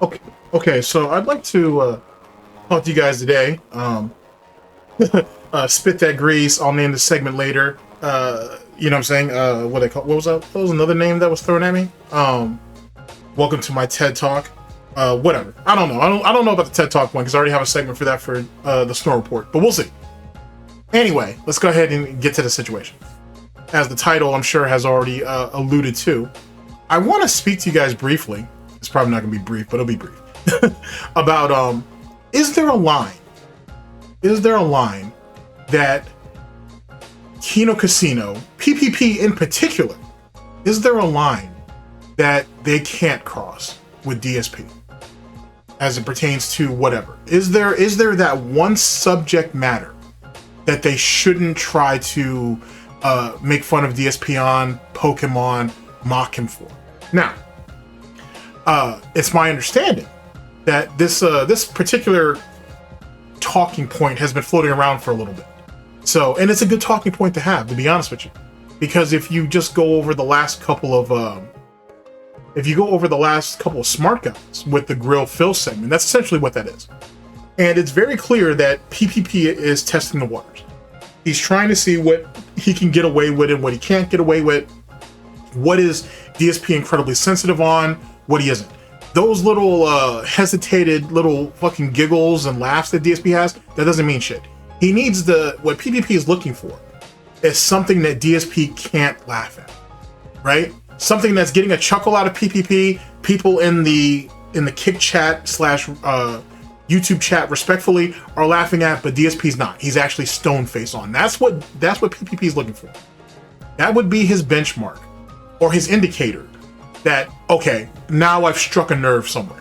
Okay. So I'd like to talk to you guys today. Spit that grease. I'll name the segment later. You know what I'm saying? What they call? What was that? What was another name that was thrown at me? Welcome to my TED Talk. Whatever. I don't know. I don't know about the TED Talk one because I already have a segment for that for the Snort Report. But we'll see. Anyway, let's go ahead and get to the situation. As the title, I'm sure, has already alluded to, I want to speak to you guys briefly. It's probably not going to be brief, but it'll be brief. About is there a line? Is there a line that Kino Casino, PPP in particular, is there a line that they can't cross with DSP as it pertains to whatever? Is there that one subject matter that they shouldn't try to make fun of DSP on, poke him on, mock him for? Now, it's my understanding that this particular talking point has been floating around for a little bit. So, and it's a good talking point to have, to be honest with you, because if you just go over the last couple of smart guys with the grill fill segment, that's essentially what that is. And it's very clear that PPP is testing the waters. He's trying to see what he can get away with and what he can't get away with. What is DSP incredibly sensitive on, what he isn't. Those little hesitated little fucking giggles and laughs that DSP has, that doesn't mean shit. He needs what PPP is looking for is something that DSP can't laugh at, right? Something that's getting a chuckle out of PPP. People in the kick chat / YouTube chat respectfully are laughing at, but DSP's not. He's actually stone face on. That's what PPP is looking for. That would be his benchmark or his indicator that, okay, now I've struck a nerve somewhere.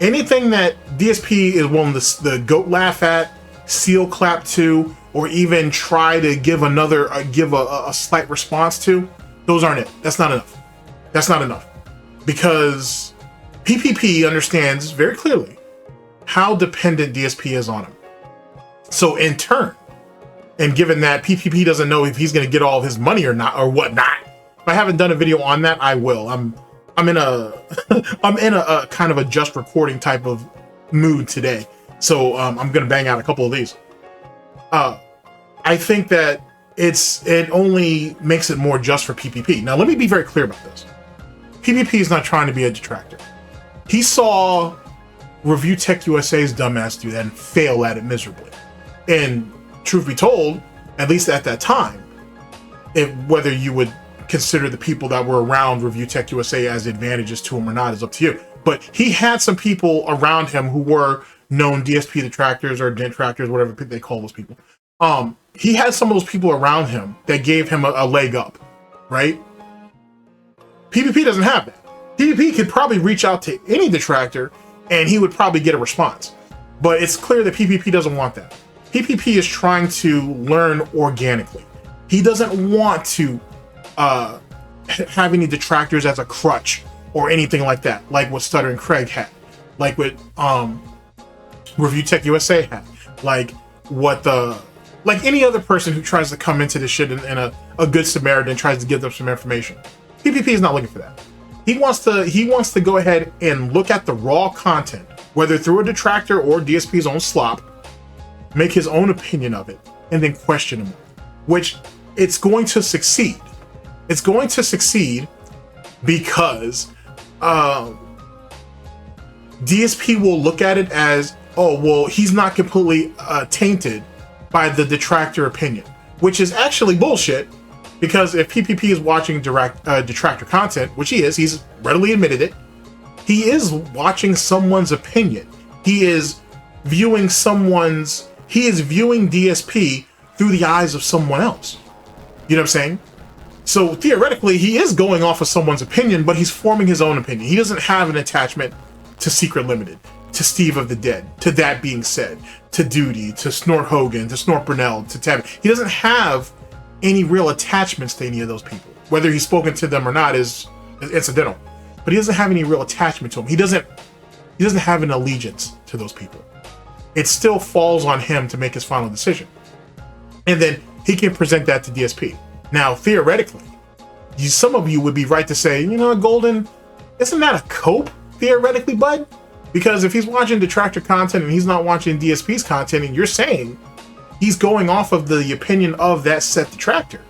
Anything that DSP is willing to the goat laugh at, seal clap to, or even try to give a slight response to, those aren't it. That's not enough. That's not enough. Because PPP understands very clearly how dependent DSP is on him. So in turn, and given that PPP doesn't know if he's going to get all of his money or not, or whatnot, if I haven't done a video on that, I will. I'm in a kind of a just recording type of mood today, so I'm going to bang out a couple of these. I think that it only makes it more just for PPP. Now, let me be very clear about this. PPP is not trying to be a detractor. He saw Review Tech USA's dumbass do that and fail at it miserably. And truth be told, at least at that time, whether you would consider the people that were around Review Tech USA as advantages to him or not is up to you. But he had some people around him who were known DSP detractors or detractors, whatever they call those people. He had some of those people around him that gave him a leg up, right? PPP doesn't have that. PPP could probably reach out to any detractor and he would probably get a response. But it's clear that PPP doesn't want that. PPP is trying to learn organically. He doesn't want to have any detractors as a crutch or anything like that, like what Stuttering Craig had, like what Review Tech USA had, like any other person who tries to come into this shit in a good Samaritan and tries to give them some information. PPP is not looking for that. He wants to go ahead and look at the raw content, whether through a detractor or DSP's own slop, make his own opinion of it, and then question him, which it's going to succeed. It's going to succeed because DSP will look at it as, oh, well, he's not completely tainted by the detractor opinion, which is actually bullshit, because if PPP is watching detractor content, which he is, he's readily admitted it, he is watching someone's opinion. He is viewing DSP through the eyes of someone else. You know what I'm saying? So theoretically, he is going off of someone's opinion, but he's forming his own opinion. He doesn't have an attachment to Secret Limited, to Steve of the Dead, to That Being Said, to Duty, to Snort Hogan, to Snort Burnell, to Tevin. He doesn't have any real attachments to any of those people. Whether he's spoken to them or not is incidental. But he doesn't have any real attachment to them. He doesn't have an allegiance to those people. It still falls on him to make his final decision. And then he can present that to DSP. Now, theoretically, some of you would be right to say, you know, Golden, isn't that a cope, theoretically, bud? Because if he's watching Detractor content and he's not watching DSP's content, and you're saying he's going off of the opinion of that set Detractor,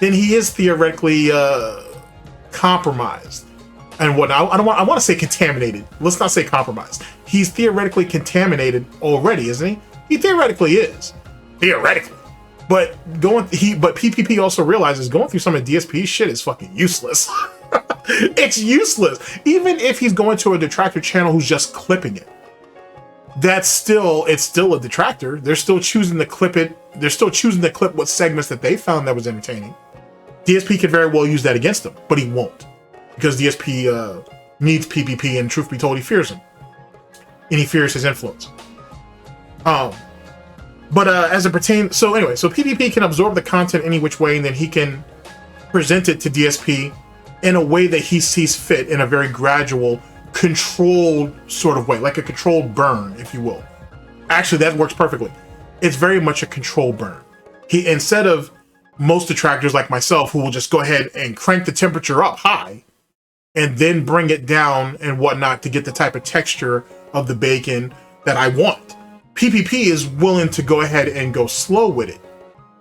then he is theoretically compromised. And what I want to say contaminated. Let's not say compromised. He's theoretically contaminated already, isn't he? He theoretically is. Theoretically. But PPP also realizes going through some of DSP's shit is fucking useless. It's useless. Even if he's going to a Detractor channel who's just clipping it, it's still a Detractor. They're still choosing to clip it. They're still choosing to clip what segments that they found that was entertaining. DSP could very well use that against him, but he won't, because DSP needs PPP, and truth be told, he fears him, and he fears his influence. But as it pertains, so anyway, so PPP can absorb the content any which way, and then he can present it to DSP in a way that he sees fit, in a very gradual, controlled sort of way, like a controlled burn, if you will. Actually, that works perfectly. It's very much a controlled burn. Instead of most detractors like myself, who will just go ahead and crank the temperature up high and then bring it down and whatnot to get the type of texture of the bacon that I want. PPP is willing to go ahead and go slow with it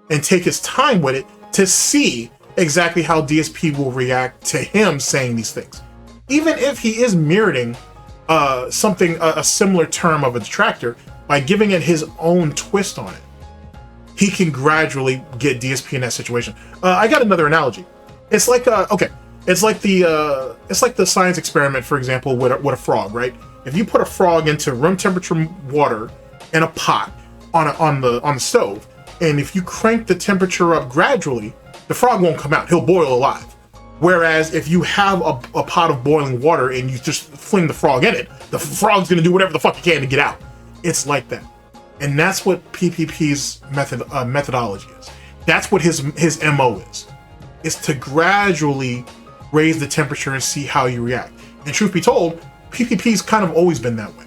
and take his time with it to see exactly how DSP will react to him saying these things. Even if he is mirroring a similar term of a detractor, by giving it his own twist on it, he can gradually get DSP in that situation. I got another analogy. It's like it's like the science experiment, for example, with a frog, right? If you put a frog into room temperature water in a pot on the stove, and if you crank the temperature up gradually, the frog won't come out. He'll boil alive. Whereas if you have a pot of boiling water and you just fling the frog in it, the frog's gonna do whatever the fuck it can to get out. It's like that. And that's what PPP's methodology is. That's what his MO is to gradually raise the temperature and see how you react. And truth be told, PPP's kind of always been that way.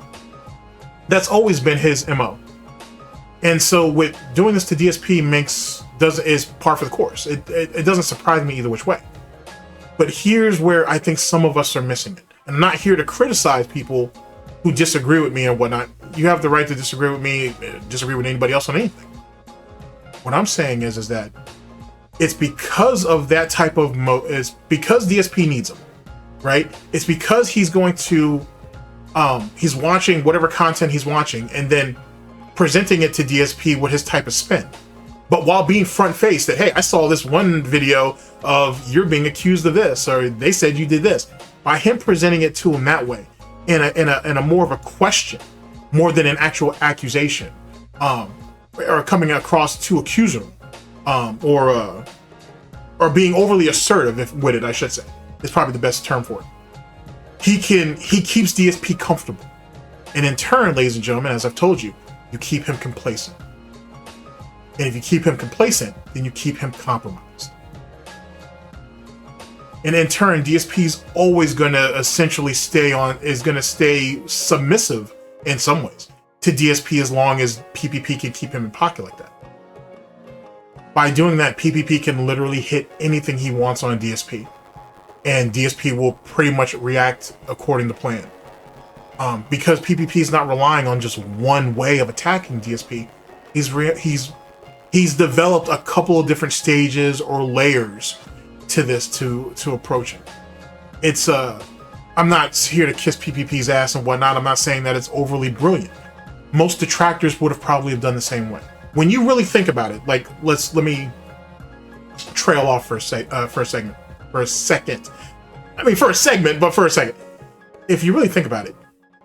That's always been his MO. And so with doing this to DSP is par for the course. It doesn't surprise me either which way. But here's where I think some of us are missing it. And I'm not here to criticize people who disagree with me and whatnot. You have the right to disagree with me, disagree with anybody else on anything. What I'm saying is that it's because of that type of it's because DSP needs him, right? It's because he's going to he's watching whatever content he's watching and then presenting it to DSP with his type of spin. But while being front-faced that, hey, I saw this one video of you're being accused of this, or they said you did this. By him presenting it to him that way, in a more of a question, more than an actual accusation, or coming across to accuse him, or being overly assertive with it, I should say, is probably the best term for it. He keeps DSP comfortable, and in turn, ladies and gentlemen, as I've told you, you keep him complacent. And if you keep him complacent, then you keep him compromised. And in turn, DSP is always going to essentially stay submissive in some ways to DSP as long as PPP can keep him in pocket like that. By doing that, PPP can literally hit anything he wants on DSP, and DSP will pretty much react according to plan. Because PPP is not relying on just one way of attacking DSP. He's developed a couple of different stages or layers to this to approach it. It's I'm not here to kiss PPP's ass and whatnot. I'm not saying that it's overly brilliant. Most detractors would have probably done the same way. When you really think about it, like let me trail off for a second. I mean, for a segment, but for a second. If you really think about it,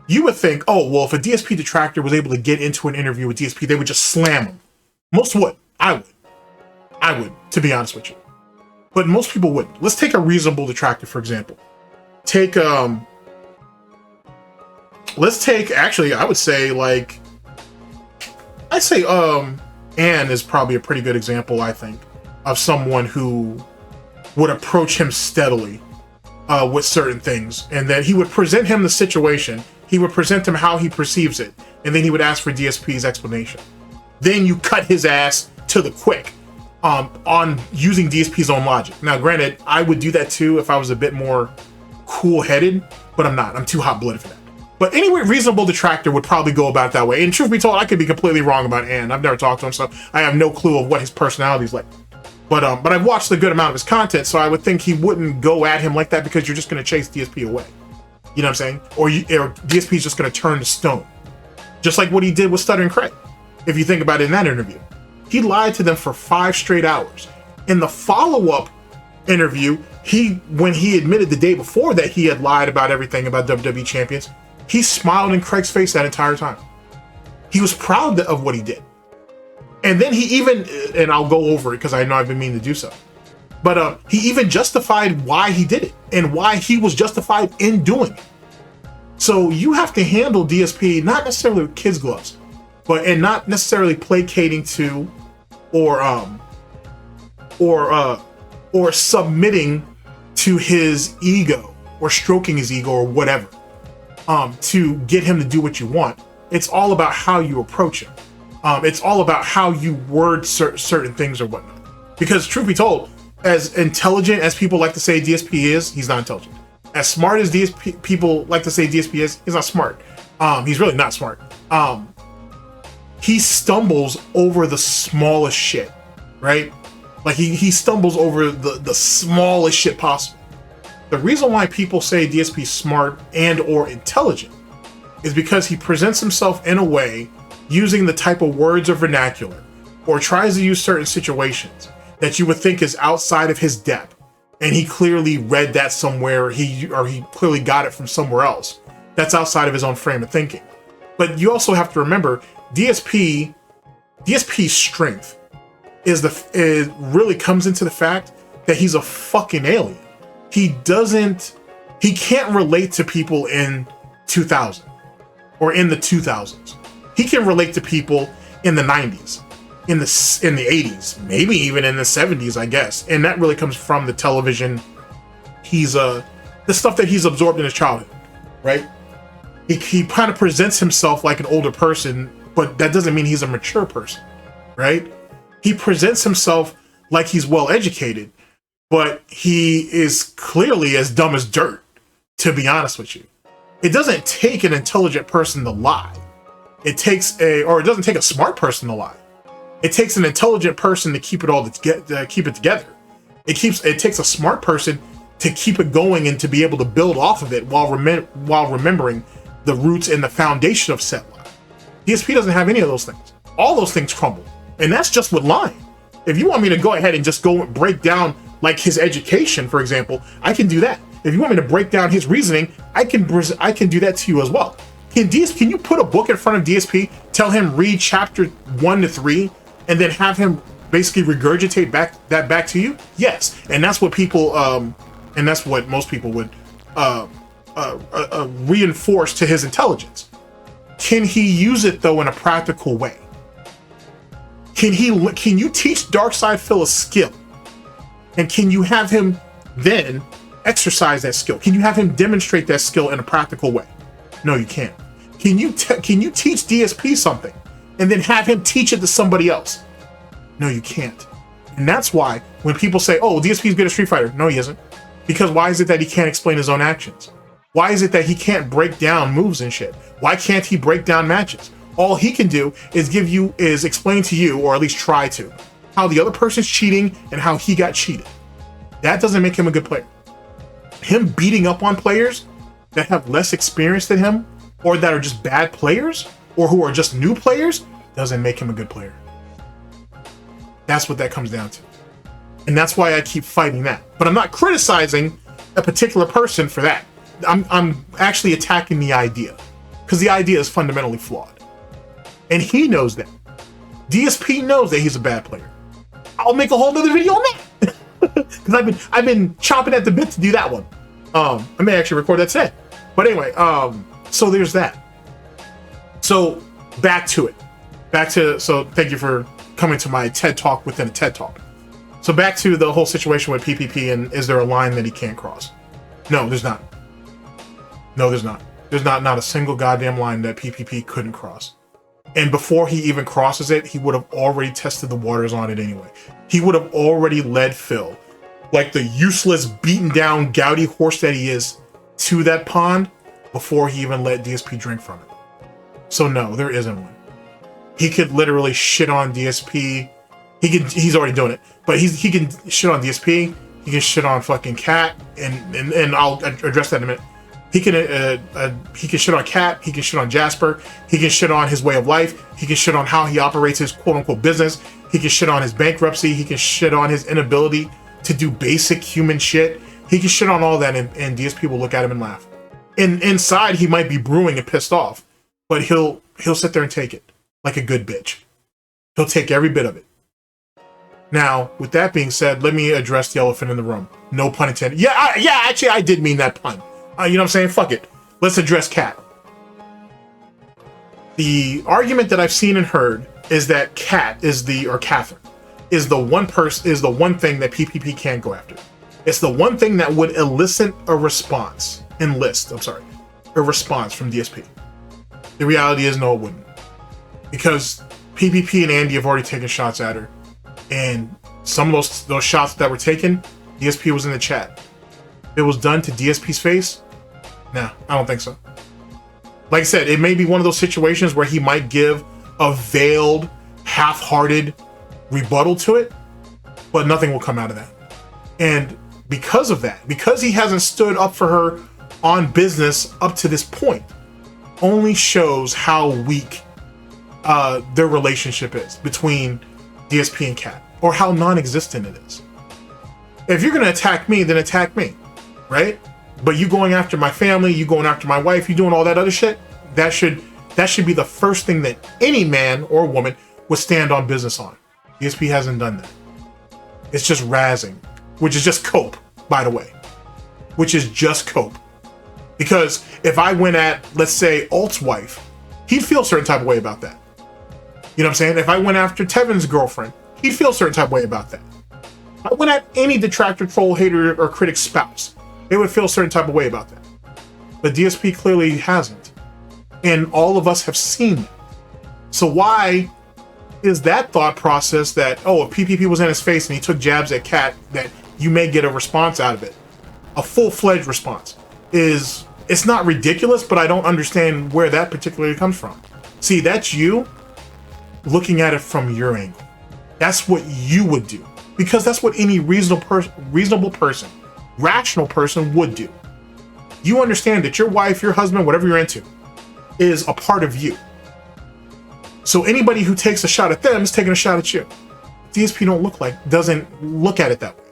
you would think, oh, well, if a DSP detractor was able to get into an interview with DSP, they would just slam him. Most would. I would, to be honest with you. But most people wouldn't. Let's take a reasonable detractor, for example. Actually, I would say, Ann is probably a pretty good example, I think, of someone who would approach him steadily with certain things, and then he would present him the situation, he would present him how he perceives it, and then he would ask for DSP's explanation. Then you cut his ass to the quick on using DSP's own logic. Now, granted, I would do that too if I was a bit more cool-headed, but I'm not. I'm too hot-blooded for that. But anyway, reasonable detractor would probably go about it that way. And truth be told, I could be completely wrong about Ann. I've never talked to him, so I have no clue of what his personality is like. But I've watched a good amount of his content, so I would think he wouldn't go at him like that because you're just going to chase DSP away. You know what I'm saying? Or DSP is just going to turn to stone. Just like what he did with Stuttering Craig. If you think about it in that interview. He lied to them for 5 straight hours. In the follow-up interview, when he admitted the day before that he had lied about everything about WWE champions, he smiled in Craig's face that entire time. He was proud of what he did. And then he even, and I'll go over it because I know I've been meaning to do so, but he even justified why he did it and why he was justified in doing it. So you have to handle DSP not necessarily with kids' gloves, and not necessarily placating to or submitting to his ego or stroking his ego or whatever to get him to do what you want. It's all about how you approach him. It's all about how you word certain things or whatnot. Because truth be told, as intelligent as people like to say DSP is, he's not intelligent. As smart as people like to say DSP is, he's not smart. He's really not smart. He stumbles over the smallest shit, right? Like he stumbles over the smallest shit possible. The reason why people say DSP is smart and or intelligent is because he presents himself in a way using the type of words or vernacular, or tries to use certain situations that you would think is outside of his depth, and he clearly read that somewhere, or he clearly got it from somewhere else that's outside of his own frame of thinking. But you also have to remember, DSP's strength it really comes into the fact that he's a fucking alien. He can't relate to people in 2000 or in the 2000s. He can relate to people in the 90s, in the 80s, maybe even in the 70s, I guess. And that really comes from the television. The stuff that he's absorbed in his childhood, right? He kind of presents himself like an older person, but that doesn't mean he's a mature person, right? He presents himself like he's well educated, but he is clearly as dumb as dirt, to be honest with you. It doesn't take an intelligent person to lie. It doesn't take a smart person to lie. It takes an intelligent person to keep it keep it together. It takes a smart person to keep it going and to be able to build off of it while remembering the roots and the foundation of said lie. DSP doesn't have any of those things. All those things crumble, and that's just with lying. If you want me to go ahead and just go and break down like his education, for example, I can do that. If you want me to break down his reasoning, I can do that to you as well. Can you put a book in front of DSP, tell him read chapter 1 to 3, and then have him basically regurgitate that back to you? Yes, and that's what people, and that's what most people would reinforce to his intelligence. Can he use it though in a practical way? Can you teach Darksydephil a skill, and can you have him then exercise that skill? Can you have him demonstrate that skill in a practical way? No, you can't. Can you teach DSP something and then have him teach it to somebody else? No, you can't. And that's why when people say, oh, DSP's good at Street Fighter. No, he isn't. Because why is it that he can't explain his own actions? Why is it that he can't break down moves and shit? Why can't he break down matches? All he can do is explain to you, or at least try to, how the other person's cheating and how he got cheated. That doesn't make him a good player. Him beating up on players that have less experience than him, or that are just bad players, or who are just new players, doesn't make him a good player. That's what that comes down to. And that's why I keep fighting that. But I'm not criticizing a particular person for that. I'm actually attacking the idea, because the idea is fundamentally flawed. And he knows that. DSP knows that he's a bad player. I'll make a whole other video on that. Because I've been chomping at the bit to do that one. I may actually record that today. But anyway, so there's that. So back to it. So thank you for coming to my TED Talk within a TED Talk. So back to the whole situation with PPP, and is there a line that he can't cross? No, there's not. No, there's not. There's not a single goddamn line that PPP couldn't cross. And before he even crosses it, he would have already tested the waters on it anyway. He would have already led Phil, like the useless, beaten down, gouty horse that he is, to that pond before he even let DSP drink from it. So no, there isn't one. He could literally shit on DSP. He's already doing it, but he can shit on DSP. He can shit on fucking Cat, and I'll address that in a minute. He can shit on Cat. He can shit on Jasper. He can shit on his way of life. He can shit on how he operates his quote unquote business. He can shit on his bankruptcy. He can shit on his inability to do basic human shit. He can shit on all that, and DSP will look at him and laugh. And inside, he might be brewing and pissed off, but he'll sit there and take it like a good bitch. He'll take every bit of it. Now, with that being said, let me address the elephant in the room. No pun intended. Actually, I did mean that pun. You know what I'm saying? Fuck it. Let's address Cat. The argument that I've seen and heard is that Catherine is the one thing that PPP can't go after. It's the one thing that would elicit a response from DSP. The reality is no, it wouldn't. Because PPP and Andy have already taken shots at her. And some of those shots that were taken, DSP was in the chat. It was done to DSP's face? Nah, I don't think so. Like I said, it may be one of those situations where he might give a veiled, half-hearted rebuttal to it, but nothing will come out of that. And because of that, because he hasn't stood up for her on business up to this point, only shows how weak their relationship is between DSP and Cat, or how non-existent it is. If you're gonna attack me, then attack me, right? But you going after my family, you going after my wife, you doing all that other shit, that should be the first thing that any man or woman would stand on business on. DSP hasn't done that. It's just razzing, which is just cope, by the way. Which is just cope. Because if I went at, let's say, Alt's wife, he'd feel a certain type of way about that. You know what I'm saying? If I went after Tevin's girlfriend, he'd feel a certain type of way about that. If I went at any detractor, troll, hater, or critic's spouse, they would feel a certain type of way about that. But DSP clearly hasn't. And all of us have seen it. So why is that thought process that, oh, if PPP was in his face and he took jabs at Cat, that you may get a response out of it? A full-fledged response. It's not ridiculous, but I don't understand where that particularly comes from. See, that's you looking at it from your angle. That's what you would do, because that's what any reasonable person, rational person would do. You understand that your wife, your husband, whatever you're into, is a part of you. So anybody who takes a shot at them is taking a shot at you. DSP doesn't look at it that way.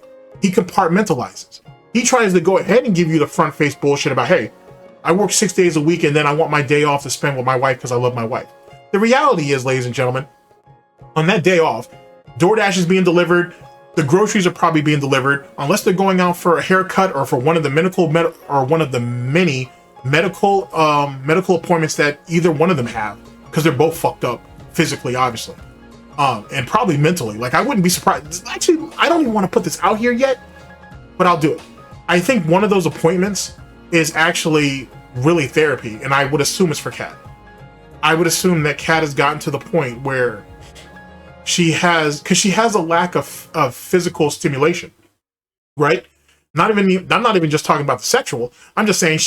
He compartmentalizes. He tries to go ahead and give you the front face bullshit about, hey, I work 6 days a week and then I want my day off to spend with my wife because I love my wife. The reality is, ladies and gentlemen, on that day off, DoorDash is being delivered. The groceries are probably being delivered, unless they're going out for a haircut or for one of the many medical appointments that either one of them have, because they're both fucked up physically, obviously, and probably mentally. Like, I wouldn't be surprised. Actually, I don't even want to put this out here yet, but I'll do it. I think one of those appointments is actually really therapy, and I would assume it's for Cat. I would assume that Cat has gotten to the point where she has a lack of physical stimulation, right? I'm not even just talking about the sexual. I'm just saying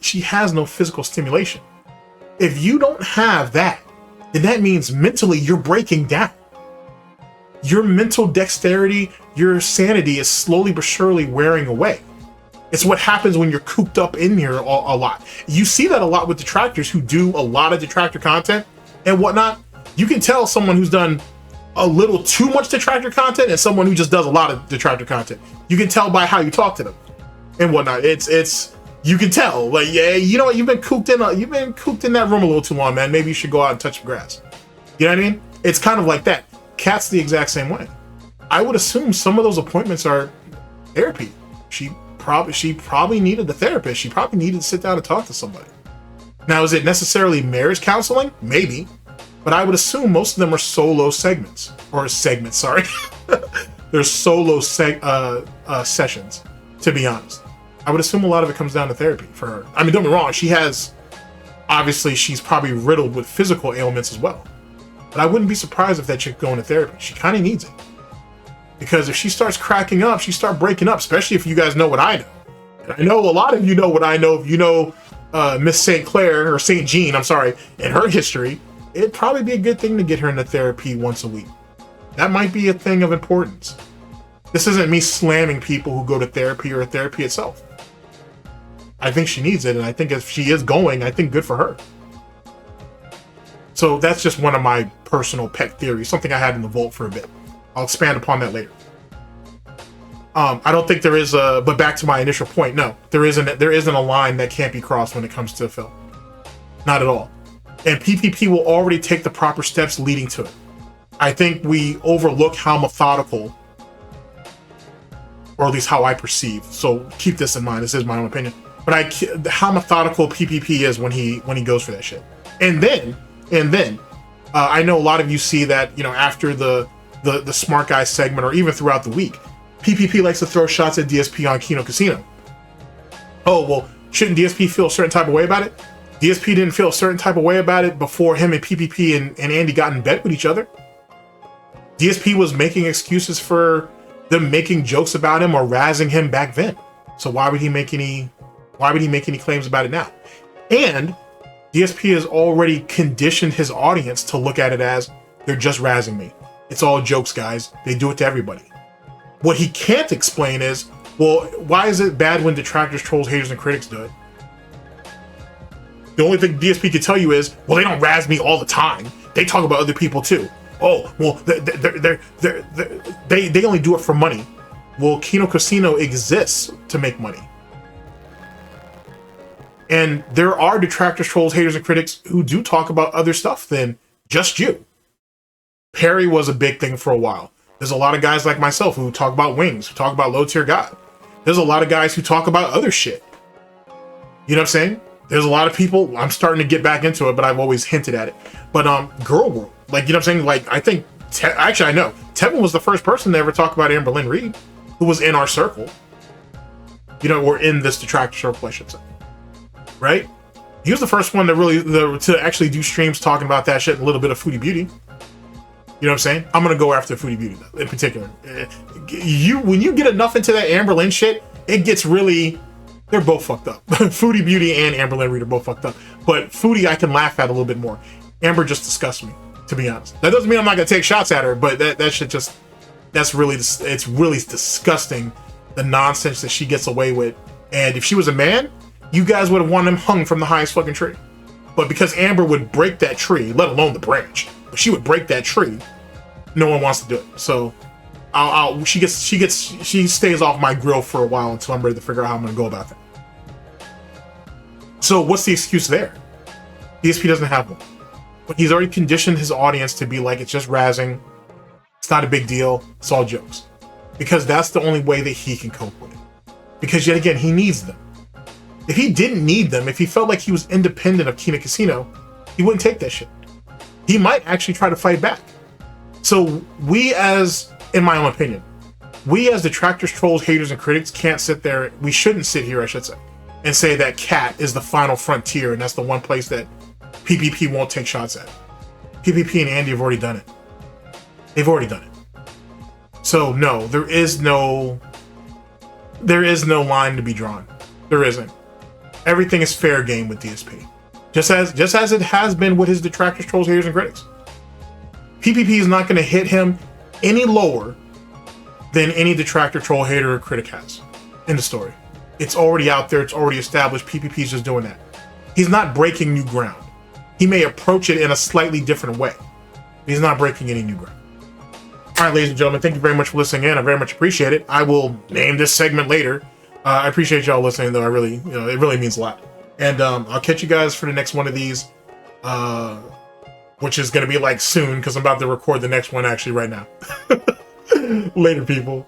she has no physical stimulation. If you don't have that, then that means mentally you're breaking down. Your mental dexterity, your sanity is slowly but surely wearing away. It's what happens when you're cooped up in here a lot. You see that a lot with detractors who do a lot of detractor content and whatnot. You can tell someone who's done a little too much detractor content and someone who just does a lot of detractor content. You can tell by how you talk to them and whatnot. You can tell, like, yeah, you know what, you've been cooped in that room a little too long, man. Maybe you should go out and touch the grass. You know what I mean? It's kind of like that. Cat's the exact same way. I would assume some of those appointments are therapy. She probably needed a therapist. She probably needed to sit down and talk to somebody. Now, is it necessarily marriage counseling? Maybe. But I would assume most of them are solo segments. Sorry. They're solo sessions, to be honest. I would assume a lot of it comes down to therapy for her. I mean, don't get me wrong, she's probably riddled with physical ailments as well. But I wouldn't be surprised if that chick going to therapy. She kind of needs it. Because if she starts cracking up, she starts breaking up, especially if you guys know what I know. And I know a lot of you know what I know. If you know Miss St. Clair, or St. Jean, I'm sorry, in her history, it'd probably be a good thing to get her into therapy once a week. That might be a thing of importance. This isn't me slamming people who go to therapy or therapy itself. I think she needs it, and I think if she is going, I think good for her. So that's just one of my personal pet theories, something I had in the vault for a bit. I'll expand upon that later. I don't think there is a, but back to my initial point, no, there isn't a line that can't be crossed when it comes to Phil. Not at all. And PPP will already take the proper steps leading to it. I think we overlook how methodical, or at least how I perceive, so keep this in mind, this is my own opinion, but how methodical PPP is when he goes for that shit. And then, I know a lot of you see that, you know, after the smart guy segment, or even throughout the week, PPP likes to throw shots at DSP on Kino Casino. Oh, well, shouldn't DSP feel a certain type of way about it? DSP didn't feel a certain type of way about it before him and PPP and Andy got in bed with each other. DSP was making excuses for them making jokes about him or razzing him back then. So why would he make any claims about it now? And DSP has already conditioned his audience to look at it as, they're just razzing me. It's all jokes, guys. They do it to everybody. What he can't explain is, well, why is it bad when detractors, trolls, haters, and critics do it? The only thing DSP can tell you is, well, they don't razz me all the time. They talk about other people too. Oh, well, they only do it for money. Well, Kino Casino exists to make money. And there are detractors, trolls, haters, and critics who do talk about other stuff than just you. Perry was a big thing for a while. There's a lot of guys like myself who talk about wings, who talk about low tier God. There's a lot of guys who talk about other shit. You know what I'm saying? There's a lot of people, I'm starting to get back into it, but I've always hinted at it. But Girl World, like, you know what I'm saying? Like, I think, actually I know, Tevin was the first person to ever talk about Amberlynn Reed, who was in our circle. You know, or in this detractor circle, I should say. Right? He was the first one to really, to actually do streams talking about that shit and a little bit of Foodie Beauty. You know what I'm saying? I'm gonna go after Foodie Beauty though, in particular. When you get enough into that Amberlynn shit, it gets really, they're both fucked up. Foodie Beauty and Amberlynn Reed are both fucked up. But Foodie I can laugh at a little bit more. Amber just disgusts me, to be honest. That doesn't mean I'm not gonna take shots at her, but that shit just, it's really disgusting, the nonsense that she gets away with. And if she was a man, you guys would have wanted him hung from the highest fucking tree. But because Amber would break that tree, let alone the branch, but she would break that tree, no one wants to do it. So she stays off my grill for a while until I'm ready to figure out how I'm gonna go about that. So what's the excuse there? DSP doesn't have one. But he's already conditioned his audience to be like, it's just razzing, it's not a big deal, it's all jokes. Because that's the only way that he can cope with it. Because yet again, he needs them. If he didn't need them, if he felt like he was independent of Kino Casino, he wouldn't take that shit. He might actually try to fight back. So we as, in my own opinion, we as detractors, trolls, haters, and critics can't sit there, we shouldn't sit here, I should say, and say that Cat is the final frontier and that's the one place that PPP won't take shots at. PPP and Andy have already done it. They've already done it. So no, there is no line to be drawn. There isn't. Everything is fair game with DSP. Just as it has been with his detractors, trolls, haters, and critics. PPP is not going to hit him any lower than any detractor, troll, hater, or critic has in the story. It's already out there. It's already established. PPP is just doing that. He's not breaking new ground. He may approach it in a slightly different way. He's not breaking any new ground. All right, ladies and gentlemen, thank you very much for listening in. I very much appreciate it. I will name this segment later. I appreciate y'all listening, though. I really, it really means a lot. And I'll catch you guys for the next one of these, which is going to be like soon, because I'm about to record the next one actually right now. Later, people.